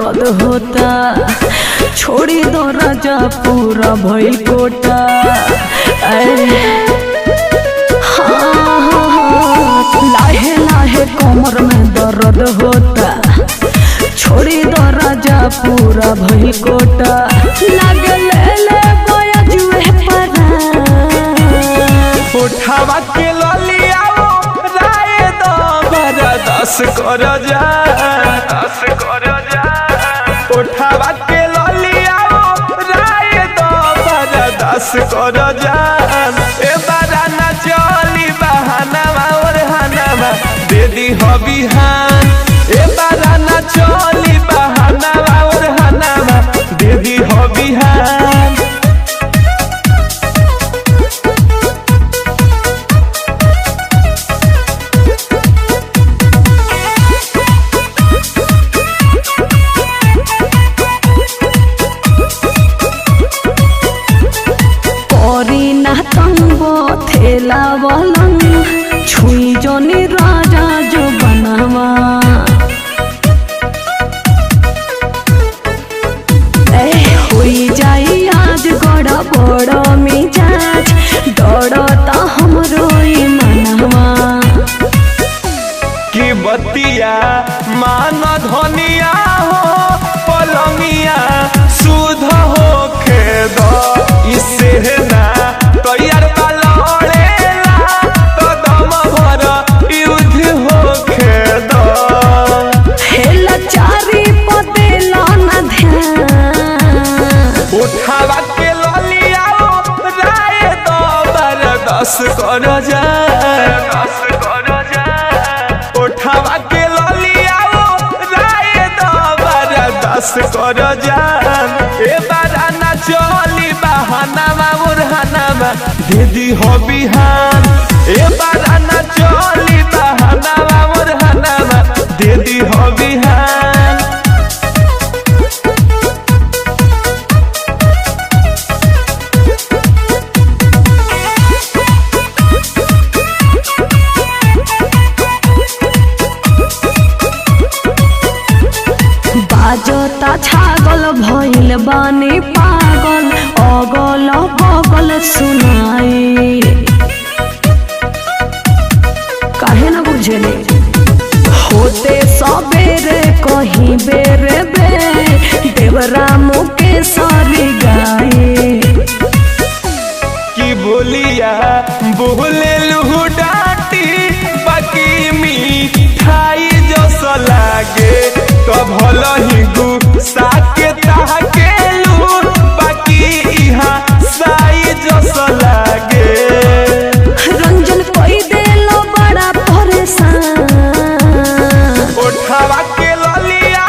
दर्द होता, छोड़ी दो राजा पूरा भइल कोटा। लाहे लाहे कमर में दर्द होता, छोड़ी दो राजा पूरा भइल कोटा। लागे ले ले गोया जुए परा, उठावा के ललिया राय दो बरदास कर जा, दस कर जा। उठावा के ललिया राय दो बरदास कर जा। ए बारा ना चली बहाना और हनावा दे दी हो बिहान। ए बारा ना चली बहाना और हनावा दे दी हो बिहान। थेला बलंग छुई जनी राजा जो बनावा। हुई जाई आज गड़ा बड़ मिजाज, डरता हमरो मनवा। की बतिया मान धनिया हो पलंगिया सुध हो खेद इससे ना तैयार लड़ेला तो दम भर युद्ध हो खेद। हेला चारी पतेला न ध्यान, उठावा के ललिया राय दो बरदास कर जा, दस कर जा। उठावा के ललिया राय दो बरदास कर जा। ए बारा ना चली बहाना और हनावा दे दी हो बिहान। ए बारा ना चली बहाना और हनावा दे दी हो बिहान। बाजता छागल भइल बानी पागल, अगल बगल सुनाई काहे न बुझले। होते सबेरे कहीं बेरे बे देवरा मुके सारी गाए। की बोलिया बोले लू डाटी बाकी मिठाई जस लागे तो भल ही गुस्सा के ताके लू बाकी इहा साई जस लागे। रंजन कोई देलो बड़ा परेशान, उठावा के ललिया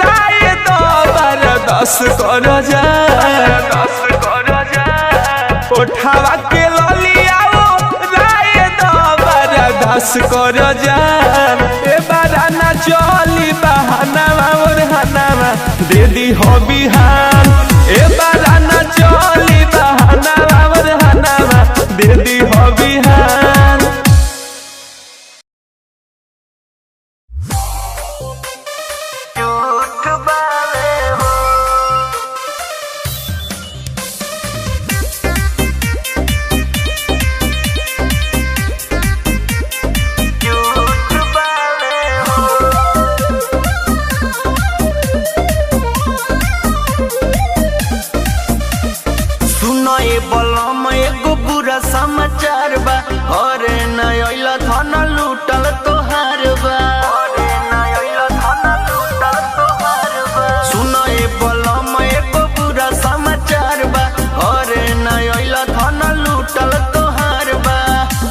राय दो बरदास कर जा, दस कर जा। उठावा के ललिया राय दो बरदास कर जा। ए बारा ना चली बहाना और हनावा दे दी हो बिहान। ए बारा ना चली बहाना और हनावा दे दी हो बिहान। बलम एगो बुरा समाचार बा, अरे न अइला धन लूटल तोहार बा। सुन ए बलम एगो बुरा समाचार बा, अरे न अइला धन लूटल तोहार बा।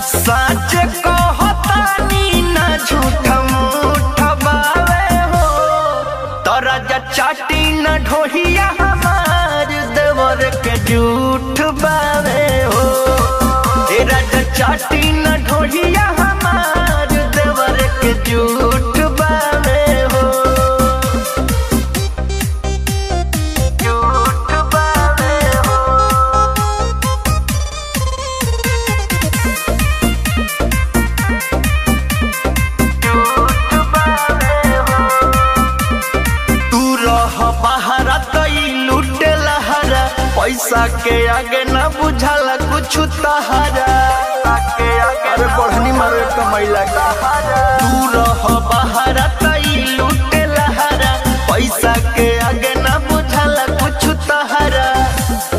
सच कहतानी ना झूठ मूठ बावे हो, तोरा जा चाटी न ढोहिया हमार देवर के झूठ बावे हो। ए राजा चाटी न ढोहिया हमार देवर के झूठ बावे हो, झूठ बावे हो। झूठ बावे हो। तू पैसा के आगे ना बुझाला कुछ तहारा। अरे बढ़नी मारे कमैला तू रह बहारा तई लूटे लहारा। पैसा के आगे ना बुझाला कुछ तहारा।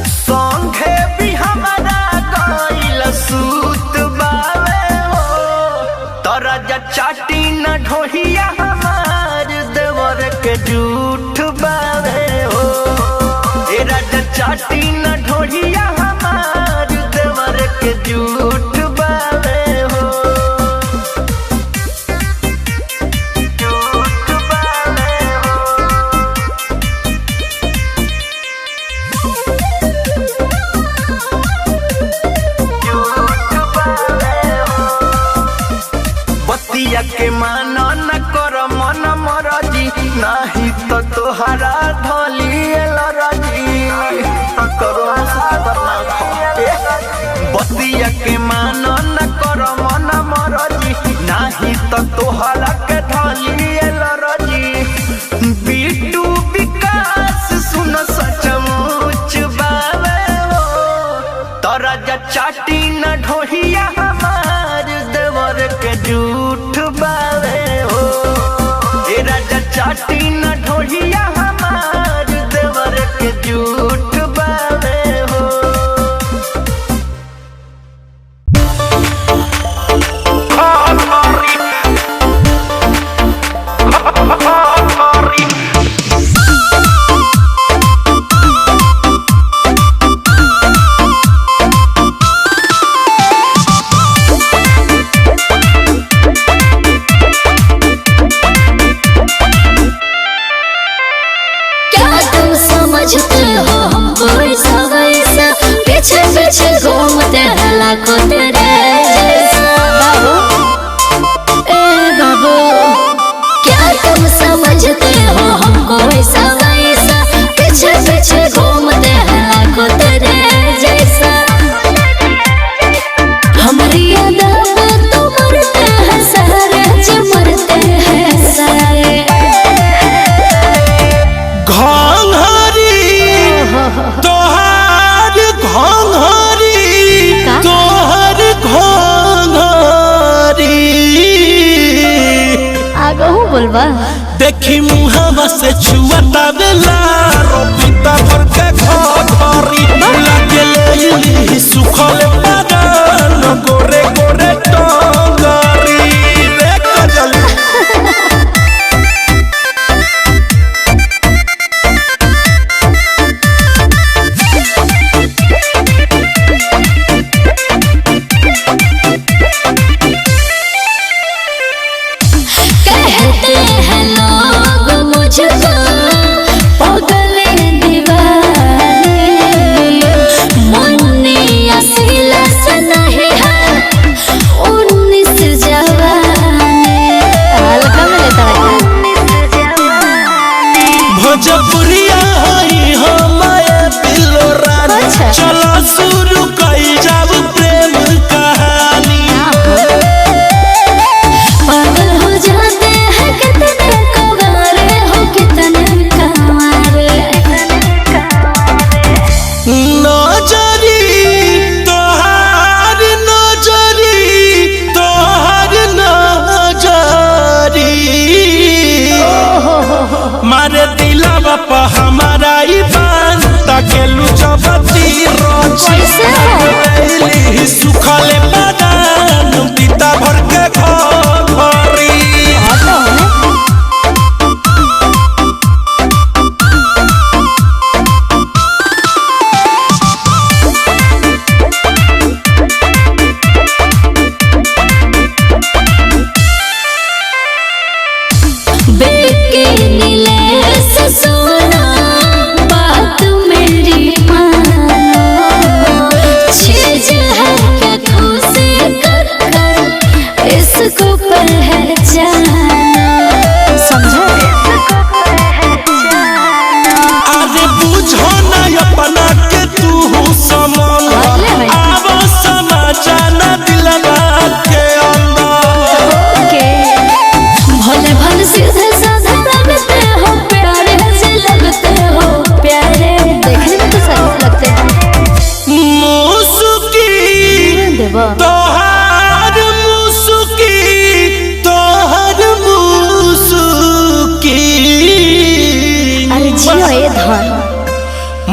संगे भी हमारा गइल सूत बावे हो। तोरा जा चाटी न ढोहिया हमार देवर के झूठ बावे हो। ए राजा चाटी न ढोहिया हमार देवर के झूठ बावे हो। झूठ बावे हो। झूठ बावे हो। बतिया के मानो न कर मन मरजी। नाही तो तोहरा धोली लरजी। करो बतिया के मानो न कर मन मरजी। नाही तो तोहरा के धोली लरजी। बिटू विकास सुन सचमुच बावे हो। तोरा जा चाटी न ढोहिया हमार देवर के झूठ बावे हो। ए राजा चाटी न ढोहिया हमार देवर के झूठ बावे हो। समझते हो हमको ऐसा वैसा। पीछे पीछे घूमते हैं लाखों तेरे जैसा। ए बाबू क्या तुम समझते हो हमको ऐसा वैसा। पीछे पीछे घूमते हैं लाखों तेरे जैसा। हमारी यादा तो मरते हैं सारे जो मरते हैं सारे। तोहार घोंघरी आगहू बोलबा। देखी मुहावा से छुआता बेला रोपिता भर के घोंघरी। लागे लेली सुखले पागल गोरे गोरे टंगरी। रे कजल कहते हैं लोग मुझको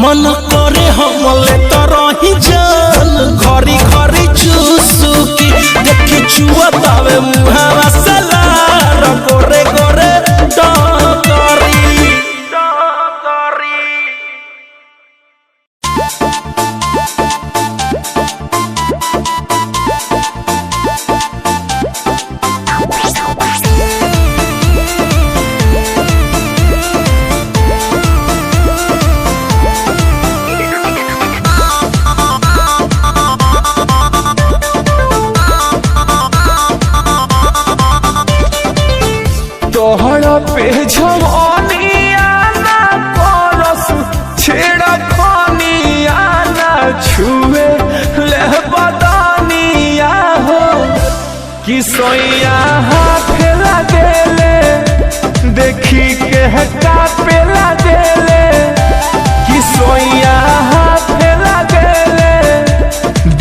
मन करे हमले तो रही जान घरी घरी चुसुकी देखी चुआ तावे मुहावा सलार गोरे गोरे डकरी तोहरा पे जवानिया ना करस छेड़ा खानिया ना छुए ले बदानिया हो कि सोया हाथ लगेले देखी के कापे लगेले कि सोया हाथ लगेले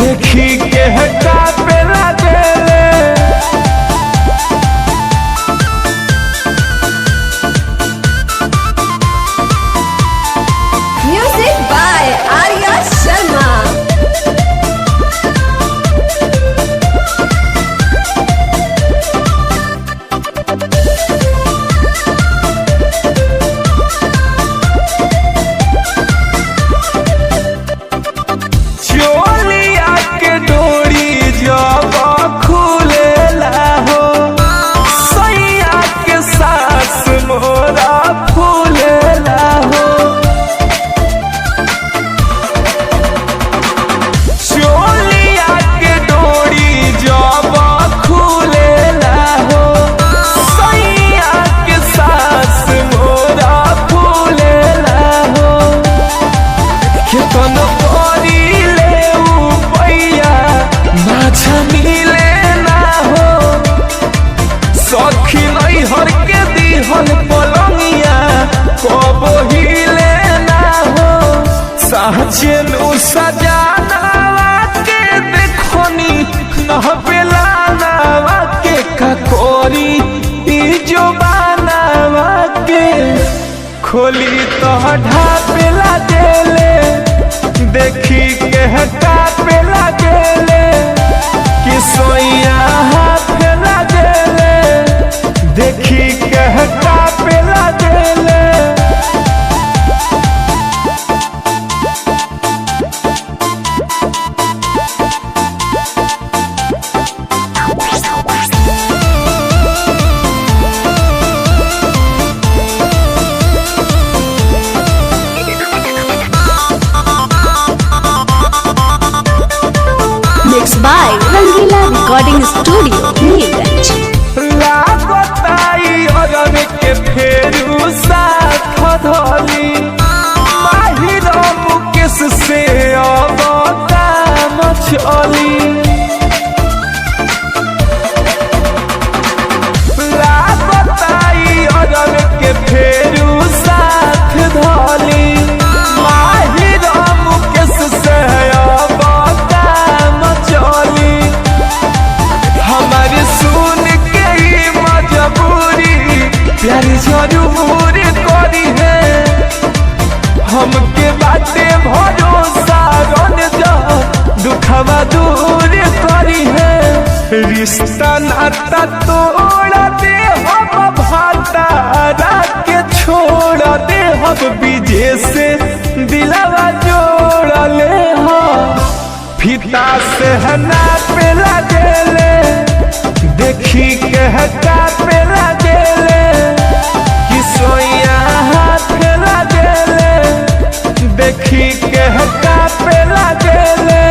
देखी के कापे लगेले Music by Arya Sharma. चोलिया के डोरी जब खुलेला हो सैया के सास मोरा फूलेला हो चोलिया के डोरी जब खुलेला हो सैया के सास मोरा फूलेला हो केतन करिले उपैया माछा मिले ना हो सखी नहीं हर के दिहल पलंगिया कब हिले ना हो साचे नु सजाना के देखनी नहबेला नावा के ककोरी ई जो बनावा के खोली तो ढापेला देले देखी के कापेला देले कि सोया हाथ लगेले देखी के कापेला देले Mixed by Rangila Recording Studio, Neerganj. लागताई अरब के फेरू साथ धली माहिर मुकेश से अब काम चली लागताई अरब के फेरू साथ धली माहिर मुकेश से अब काम चली हमारे सुन के ही मजबूरी प्यारी जरूर करी है हमके बातें भरोसा रन जा दुखवा दूर करी है रिश्ता नाता तोड़ दे हम भातारा के छोड़ दे हम बीजे से दिलवा जोड़ ले हम फीता से हना पे लगेले देखी के कापे लगेले कि सोया हाथ लगेले देखी के कापे लगेले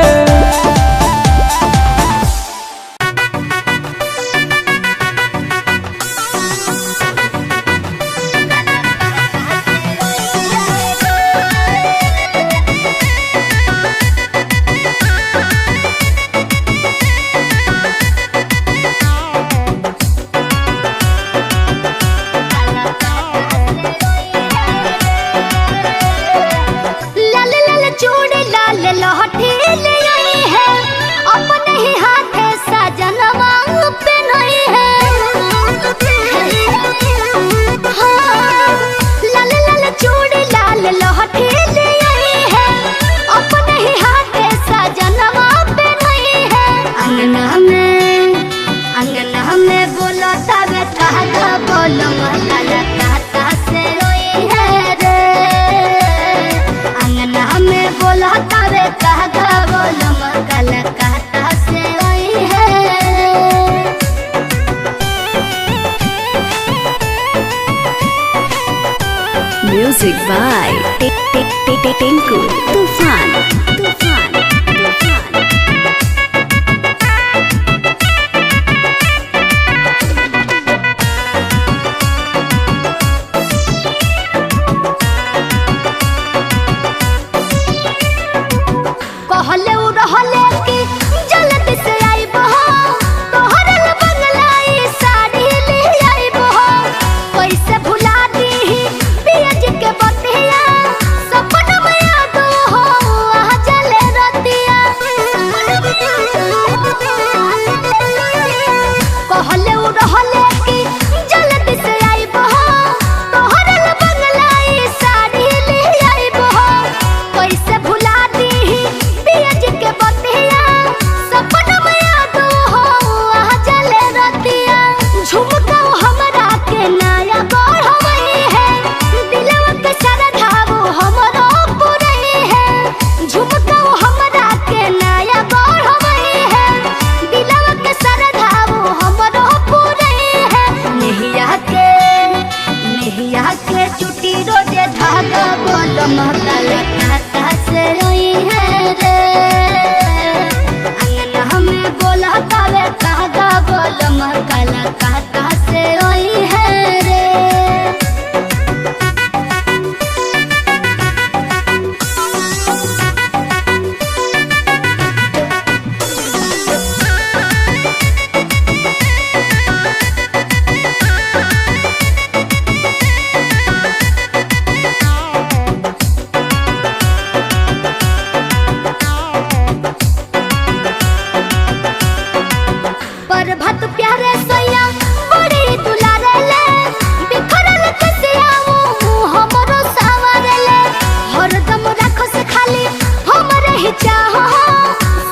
लहठी ले आई कहा बोलो मकाला कहता से आई है। Music by Tinku Tufan. कहले उ रहले कि जल्दी से आइबो तोहरे बंगलाई साड़ी ले आइबो कैसे भुला दी पियज के बतिया सपना में याद हो आ जले रतिया। कहले उ रहले कि जल्दी से आइबो तोहरे बंगलाई साड़ी ले आइबो कैसे भुला दी पियज के बतिया सपना में याद हो आ जले रतिया। झुमका हमरा के नया बढ़वई है दिलवा के सरधाऊ हमरो पुरई है। झुमका हमरा के नया बढ़वई है दिलवा के सरधाऊ हमरो पुरई है। नेहिया के चुटी रोजे धागा बोलो मकाला कहता से रोई है रे। अंगना हमें बोला तावे कहता बोलो मकाला कहता से रोई है रे। पर भत प्यारे सैया बड़ी दुलारे ले बिखरल कसियाऊ हमरो सावरे ले हरदम राखो से खाली हमरे ही चाहो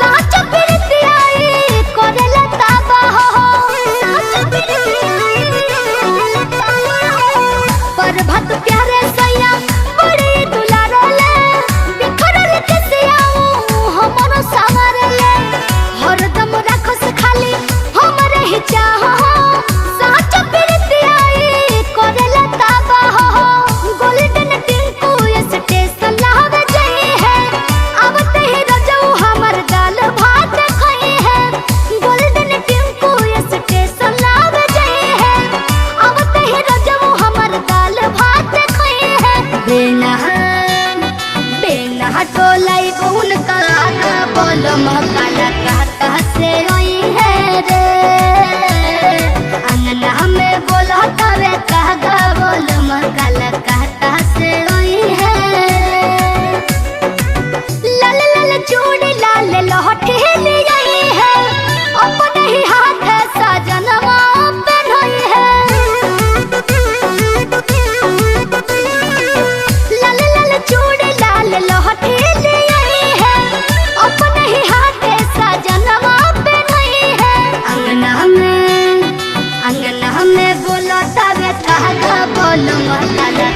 साच प्रीतियाई करेला ताबा हो साच प्रीतियाई पर भत प्यारे सैया बड़ी दुलारे ले बिखरल कसियाऊ हमरो सावरे ले हरदम राखो से खाली हमरे ही चाहो साच प्रीतियाई करेला ताबा हो। गोल्डन टिंकू स्टेशन लावे जाई है आवते ही रजऊ हमर दाल भात खाई है। गोल्डन टिंकू स्टेशन लावे जाई है आवते ही रजऊ हमर दाल भात खाई है। बेना टोलाई बहुन का बोलो मकाला कहता से रोई है रे। अंगना में बोलो तवे कहगा बोलो मकाला कहता से रोई है। लाल लाल चूड़ी लाल लहठी ले आई है अपने ही हाथ सजनवा पहनाई है। लाल लाल चूड़ी लाल लहठी ले आई है अपने ही हाथ सजनवा पहनाई है। अंगना में बोलो तवे कहगा बोलो मकाला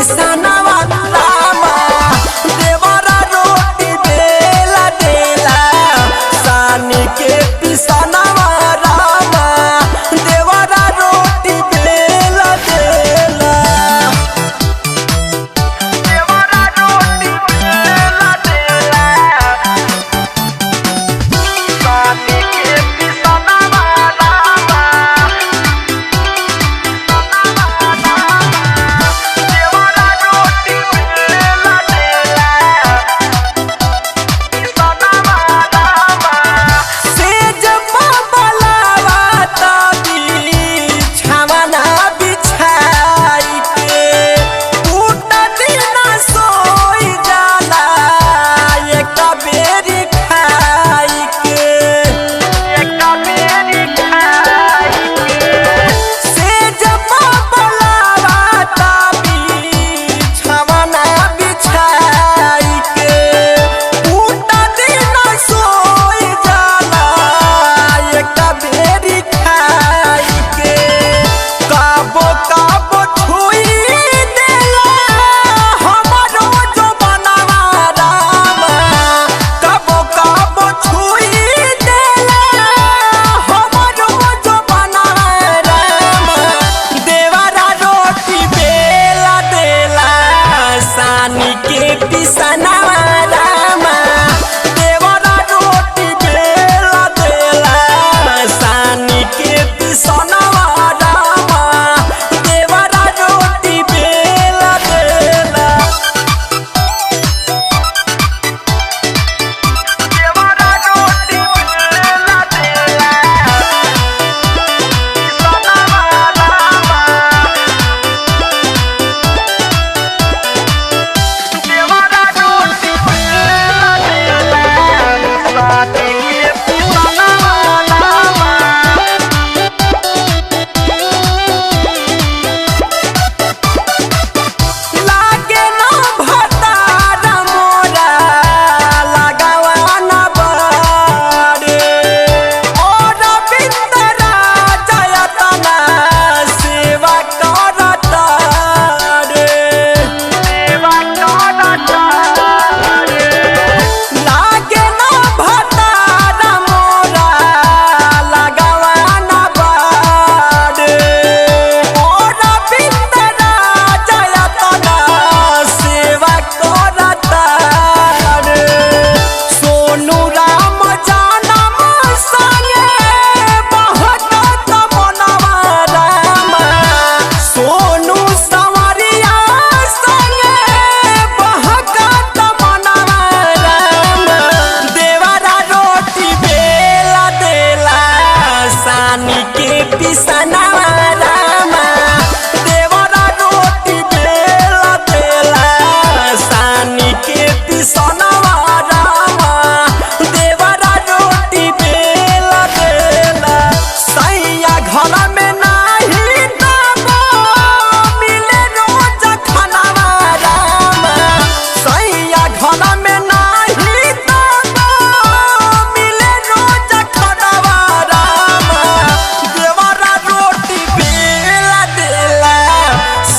पिसनवा रामा देवरा रोटी बेला देला सानी के पिसनवा रामा देवरा रोटी बेला देला देवरा रोटी बेला देला सानी के पिसनवा रामा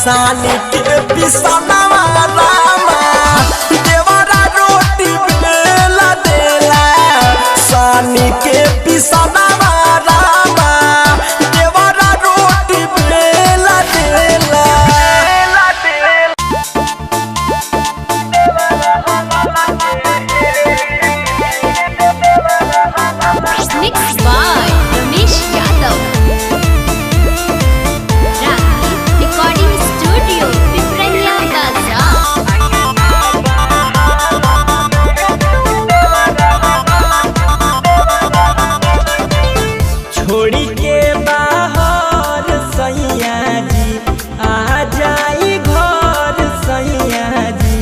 सानी के पिसनवा रामा देवरा रोटी बेला देला सानी के पिसनवा रामा देवरा रोटी बेला देला Mixed by Ramesh Yadav. Ragni Recording Studio, Piprania Bazaar. छोड़ी के बाहर सैया जी आ जाई घर सैया जी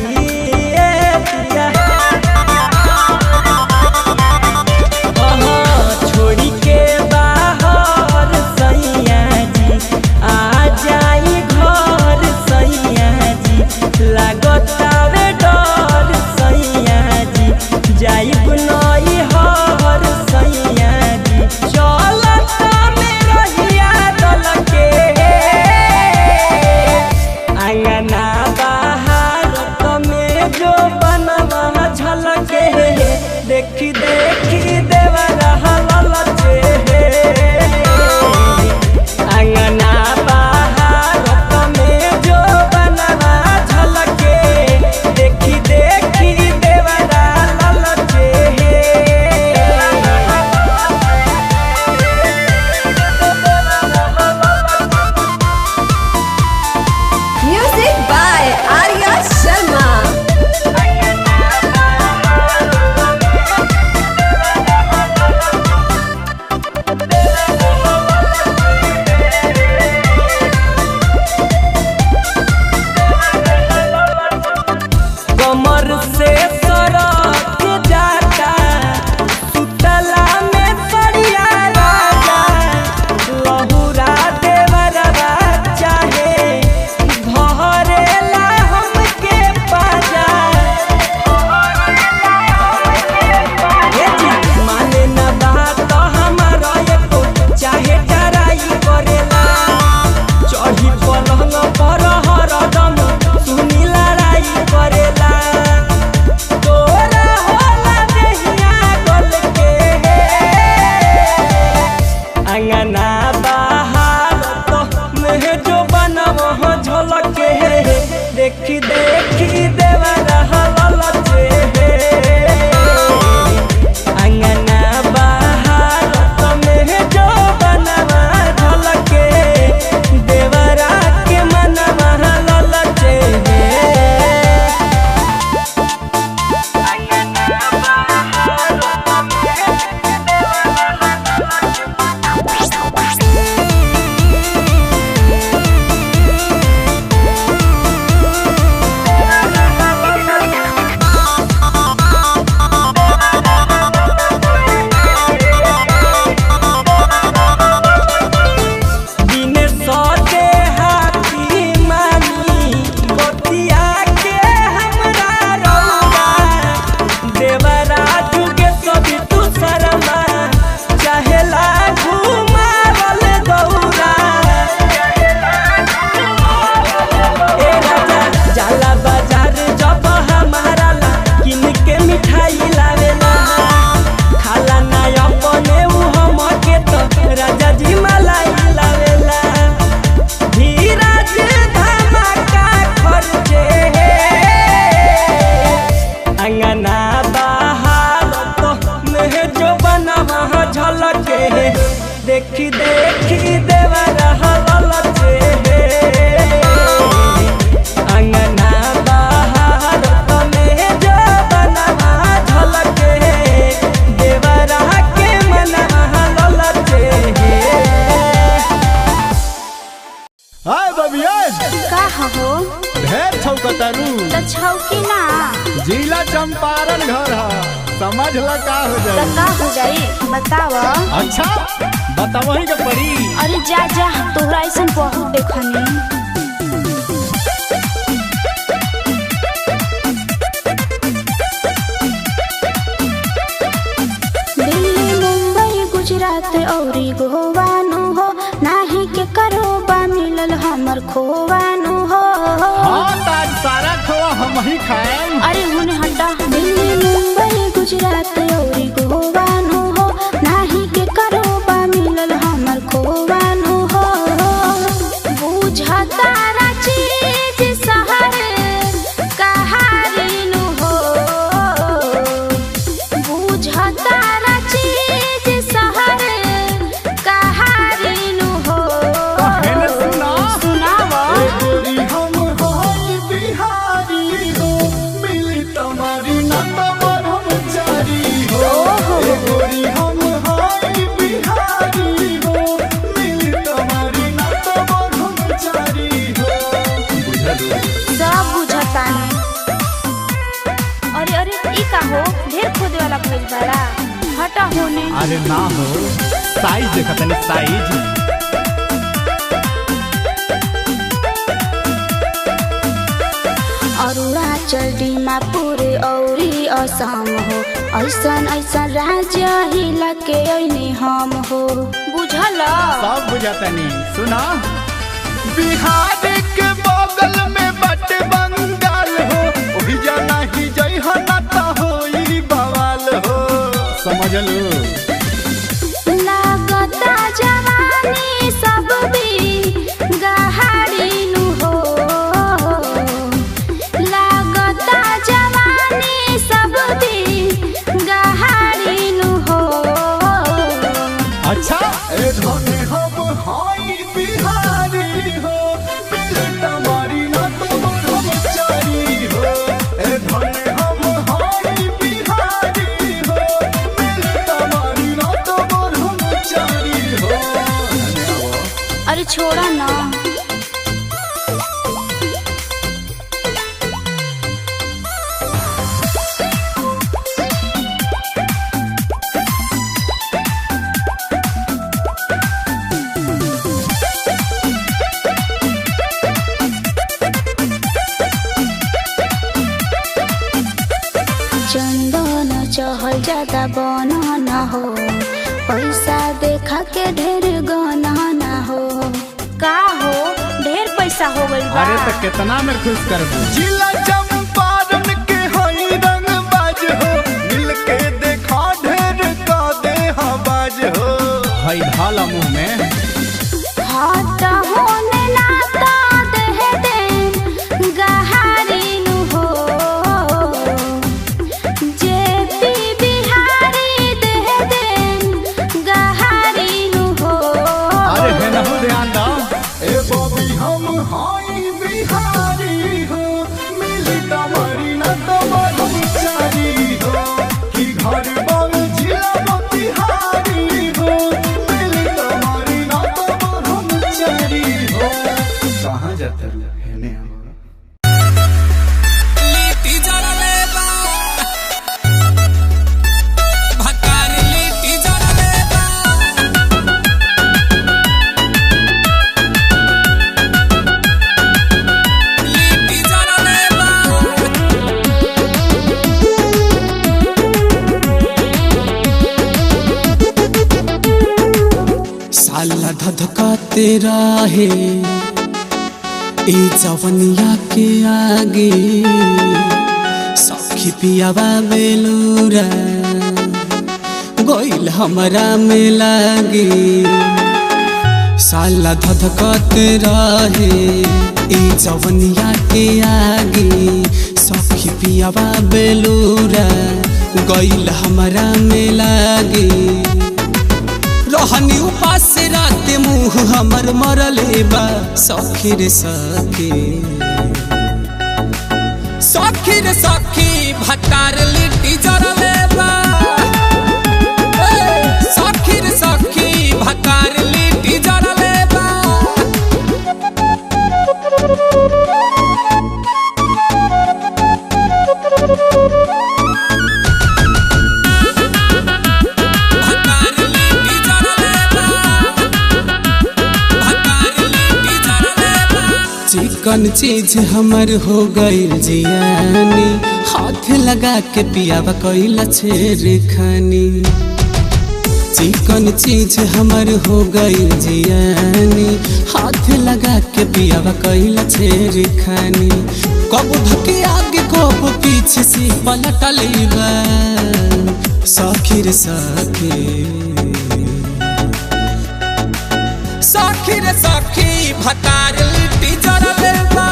छोड़ी के बाहर सैया जी आ जाई घर सैया जी लागतावे डर सैया जी जाई नई हर सैया जी चलता में रही अंगना बाहर तो में जो बनव झलके देखी देखी देवा रहल चे अंगना बाहर तो में जो बनव झलके देवरा के मनवा ललचे देखी देखी देवा रहल चे अंगना बाहर में जो बनवा झलके देवरा के मनवा ललचे हाय बबिया का हो ढेर छौकतारू त छौकी ना जिला चंपारण घर है समझ ला का हो त जाए का हो जाई बताव। अच्छा बतावही के पड़ी। अरे जा जा तोहरा ऐसा बहुत देखनी। दिल्ली मुंबई गुजरात औरी गोवा नु हो नाही के करो बा मिलल हमर खोवा नु हो। हाँ ताज सारा खोआ हम ही खाएं। अरे हुने हटा दिल्ली मुंबई गुजरात औरी गोवा नु हो नाही के करो बा मिलल हमर खोवा नु हो। बुझता रा चीज शहर कहारी नु हो बुझता रा चीज शहर कहारी नु हो। कहने सुना सुनावा गोरी हम होई बिहारी हो मिली तुम्हारी नंबर हम जारी हो। ए गोरी हम होई बिहारी हो मिली तुम्हारी नंबर हम जारी हो। सब बुझता है। अरे अरे ई का हो ढेर खोदे वाला भइल बड़ा हटा होने। अरे ना हो साइज देखा तनी साइज। अरुणाचल दीमापुर औरी असम हो ऐसन ऐसन राज्य हिला के ऐनी हम हो बुझल। सब बुझातनी सुना बिहार के बगल में बट बंगाल हो वही जाना ही जई हो ना तो होई बवाल हो। समझ लो लागता जवानी सब भी गहारी नु हो लागता जवानी सब भी गहारी नु हो। अच्छा ए धने हम हाई बिहारी हो मिले तुम्हारी ना तो हम चारी हो। ए धने हम हाई बिहारी हो मिले तुम्हारी ना तो हम चारी हो। अरे छोड़ा ना चंदन चहल ज्यादा बना ना हो पैसा देखा के ढेर गना ना हो। का हो ढेर पैसा हो गइल बा। अरे तो कितना में खुश करबू। जिला चंपारण के हई रंग बाज हो मिल के देखा ढेर का दे हवाज हो। हई ढाला मुंह में जाता रू हेने आवा साला धधकाते रहे ए जवनिया के आगे सखी पियावा बेलूरा गोइल हमरा में लागे साला धधकाते रहे ए जवनिया के आगे सखी पियावा बेलूरा गोइल हमरा में लागे रहनी उपास रात मुँह हमर मरले बा सखी रे सखी सखी रे सखी भतार लिट्टी जरले बा सखी रे सखी भतार लिट्टी जरले बा चिकन चीज हमर हो गइल जियानी हाथ लगा के पियावा कइला छेर खानी चिकन चीज हमर हो गइल जियानी हाथ लगा के पियावा कइला छेर खानी कब धके आगे कब पीछे से पलटले बा सखी रे सखी सखी रे सखी भतार लिट्टी जरले बा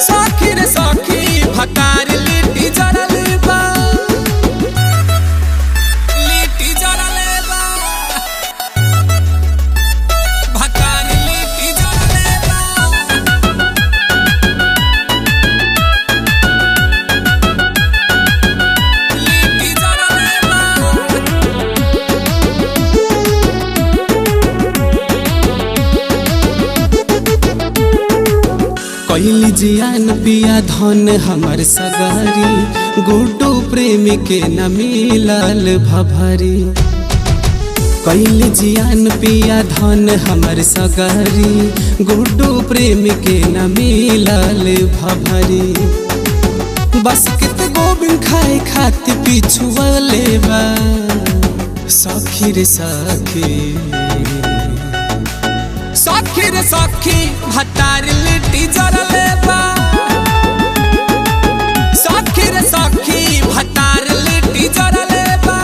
सखी रे सखी भतार लिट्टी जरले बा लिट्टी जरले बा भतार लिट्टी जरले बा लिट्टी जरले बा कैली जियान पिया धन हमर सगारी गुड्डू प्रेमी के न मिलल भभरी कैली जियान पिया धन हमर सगारी गुड्डू प्रेमी के न मिलल भभरी बस कित गोबिंद खाए खातिर पिछुअले बा सखी रे सखी सखी रे सखी भतार लिट्टी जरले बा सखी रे सखी भतार लिट्टी जरले बा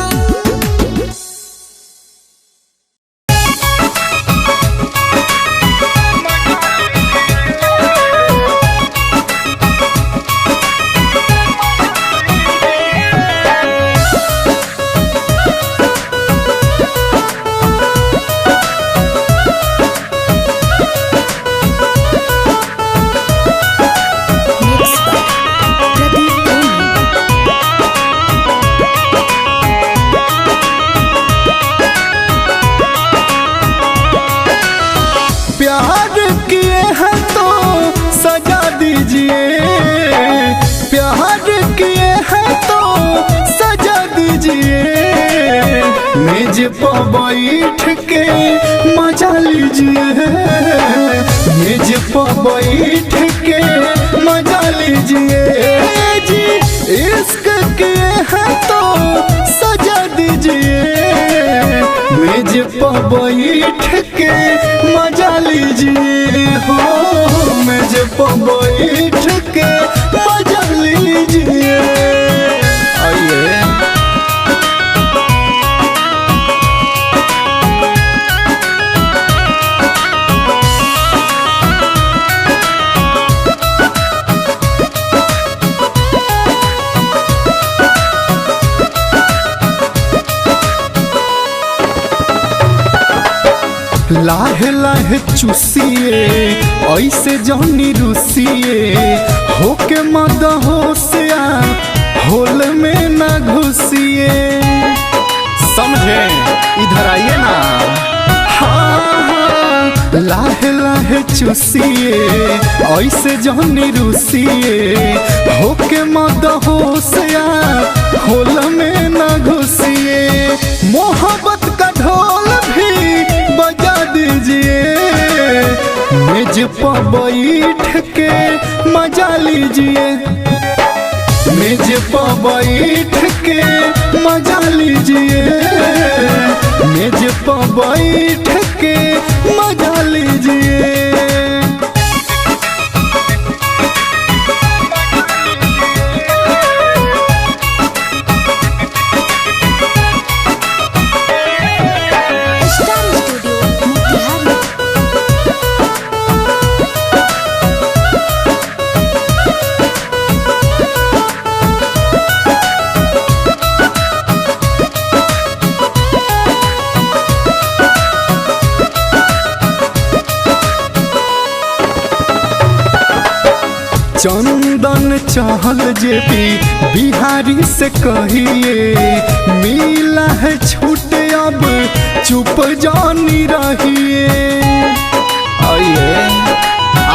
प्यार किए हैं तो सजा दीजिए प्यार किए हैं तो सजा दीजिए मेज पर बैठ के मजा लीजिए मेज पर बैठ के मजा लीजिए जी इश्क किए हैं तो सजा दीजिए मेज पर बैठ के मजा लीजिए हो मेज पर बैठ के मजा लीजिए आइए लाहे लाहे चुसिए ऐसे जौनी रुसिए होके मद होशिया होल में न घुसिए समझे इधर आइए ना हाँ हाँ लाहे लाहे चुसिए ऐसे जौनी रुसिए होके मद होशिया होल में न घुसिए मोहब्बत का ढोल भी बजा दीजिए मेज पर बैठ के मजा लीजिए मेज पर बैठ के मजा लीजिए मेज पर बैठ के मजा लीजिए चंदन चहल जेपी बिहारी से कहिए मिला है छूट अब चुप जानी रहिए आइए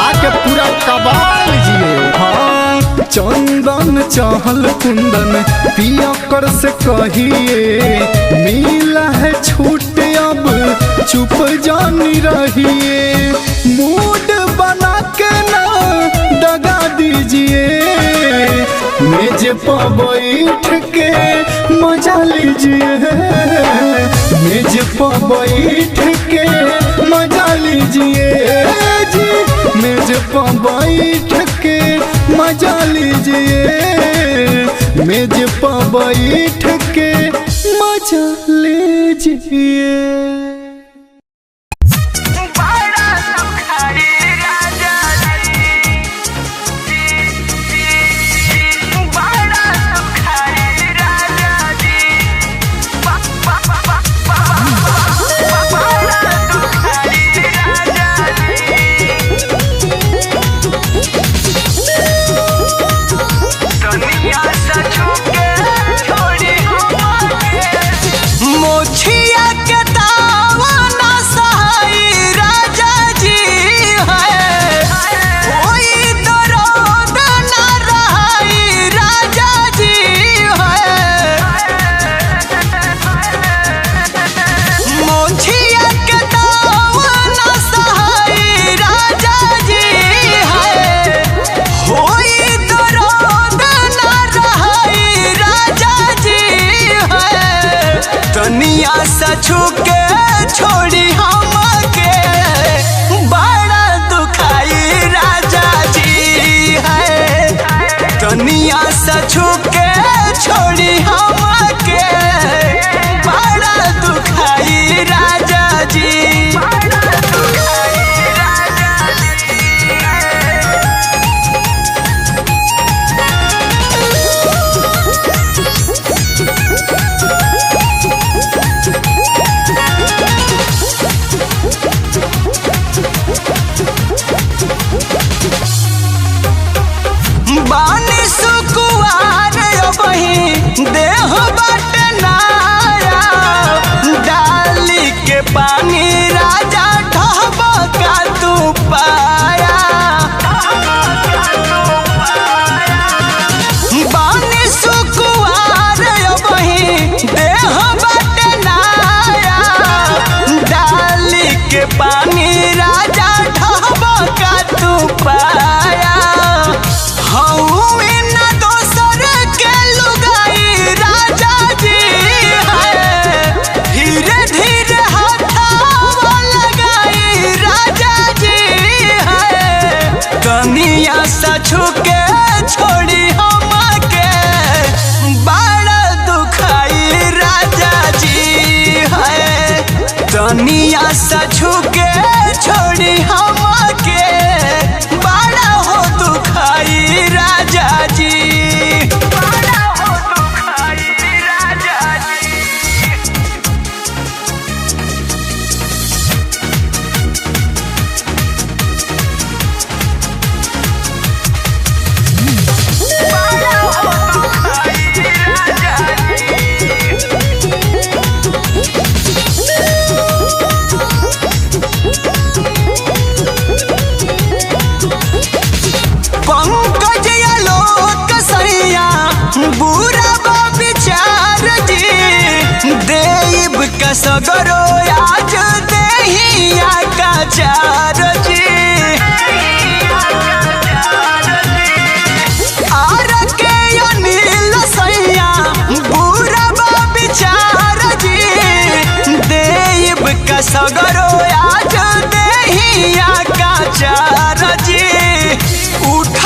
आके पूरा कबाल लीजिए। हाँ चंदन चहल कुंदन पियकर से कहिए मिला है छूट अब चुप जानी रहिए मूड बना के ना दगा दीजिए मेज पर बैठ के मजा लीजिए मेज पर बैठ के मजा लीजिए जी मेज पर बैठ के मजा लीजिए मेज पर बैठ के मजा लीजिए। छुके छोड़ी हमके बड़ा दुखाई राजा जी है दुनिया से छुके छोड़ी हमके बड़ा दुखाई राजा जी। बानी सुकुआर बही देह बाट नाया डाली के पानी राजा ढहब का तू पाया बानी सुकुआर बही देह बाट नाया डाली के पानी राजा ढहब का तू पाया छुके छोड़ी हमके बड़ा दुखाई राजा जी है दुनिया से छुके छोड़ी हमके बड़ा हो दुखाई राजा जी बड़ा हो दुखाई राजा जी। कसगरो आज देहिया का चार जी आर के अनिल सैया बुरा विचार जी देव कसगरो आज देहिया का चार जी उठ